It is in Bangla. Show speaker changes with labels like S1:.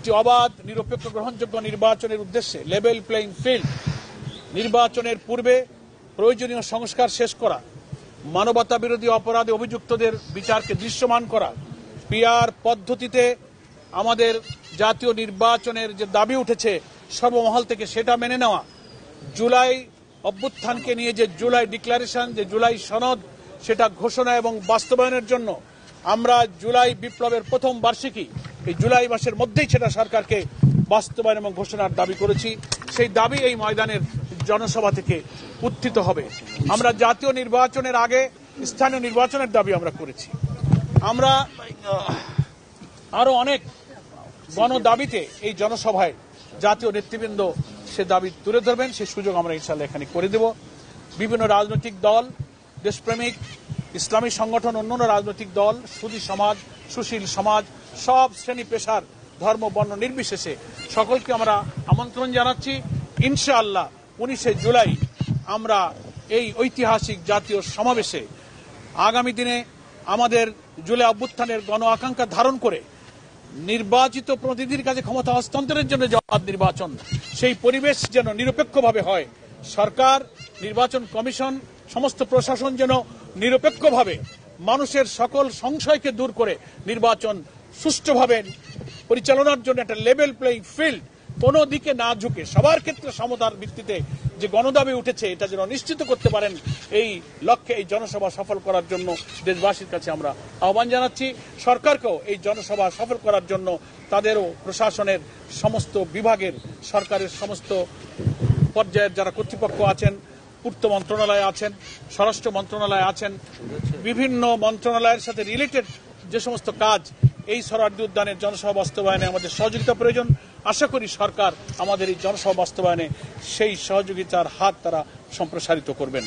S1: একটি অবাধ, নিরপেক্ষ, গ্রহণযোগ্য নির্বাচনের উদ্দেশ্যে লেভেল প্লেইং ফিল্ড, নির্বাচনের পূর্বে প্রয়োজনীয় সংস্কার শেষ করা, মানবতা বিরোধী অপরাধে অভিযুক্তদের বিচারকে দৃশ্যমান করা, পিআর পদ্ধতিতে আমাদের জাতীয় নির্বাচনের যে দাবি উঠেছে সর্বমহল থেকে সেটা মেনে নেওয়া, জুলাই অভ্যুত্থানকে নিয়ে যে জুলাই ডিক্লারেশন, যে জুলাই সনদ, সেটা ঘোষণা এবং বাস্তবায়নের জন্য আমরা জুলাই বিপ্লবের প্রথম বার্ষিকী এই জুলাই মাসের মধ্যেই সেটা সরকারকে বাস্তবায়ন এবং ঘোষণার দাবি করেছি। সেই দাবি এই ময়দানের জনসভা থেকে উত্থিত হবে। আমরা জাতীয় নির্বাচনের আগে স্থানীয় নির্বাচনের দাবি আমরা করেছি। আমরা আরো অনেক গণদাবিতে এই জনসভায় জাতীয় নেতৃবৃন্দ সে দাবি তুলে ধরবেন, সে সুযোগ আমরা ইনশাআল্লাহ এখানে করে দেব। বিভিন্ন রাজনৈতিক দল, দেশপ্রেমিক ইসলামী সংগঠন, অন্যান্য রাজনৈতিক দল, সুধী সমাজ, সুশীল সমাজ, সব শ্রেণী পেশার, ধর্ম, বর্ণ নির্বিশেষে সকলকে আমরা আমন্ত্রণ জানাচ্ছি। ইনশাআল্লাহ 19শে জুলাই আমরা এই ঐতিহাসিক জাতীয় সমাবেশে আগামী দিনে আমাদের জুলাই অভ্যুত্থানের গণ আকাঙ্ক্ষা ধারণ করে নির্বাচিত প্রতিনিধির কাছে ক্ষমতা হস্তান্তরের জন্য জবাব নির্বাচন, সেই পরিবেশ যেন নিরপেক্ষভাবে হয়। সরকার, নির্বাচন কমিশন, সমস্ত প্রশাসন যেন নিরপেক্ষভাবে মানুষের সকল সংশয়কে দূর করে নির্বাচন সুষ্ঠুভাবে পরিচালনার জন্য একটা লেভেল প্লেইং ফিল্ড, কোনো দিকে না ঝুঁকে সবার ক্ষেত্রে সমতার ভিত্তিতে যে গণদাবি উঠেছে এটা যেন নিশ্চিত করতে পারেন, এই লক্ষ্যে এই জনসভা সফল করার জন্য দেশবাসীর কাছে আমরা আহ্বান জানাচ্ছি। সরকারকেও এই জনসভা সফল করার জন্য তাদেরও প্রশাসনের সমস্ত বিভাগের, সরকারের সমস্ত পর্যায়ের যারা কর্তৃপক্ষ আছেন, পূর্ত মন্ত্রণালয়ে আছেন, স্বরাষ্ট্র মন্ত্রণালয়ে আছেন, বিভিন্ন মন্ত্রণালয়ের সাথে রিলেটেড যে সমস্ত কাজ, এই সোহরাওয়ার্দী উদ্যানের জনসভা বাস্তবায়নে আমাদের সহযোগিতা প্রয়োজন। আশা করি সরকার আমাদের এই জনসভা বাস্তবায়নে সেই সহযোগিতার হাত তারা সম্প্রসারিত করবেন।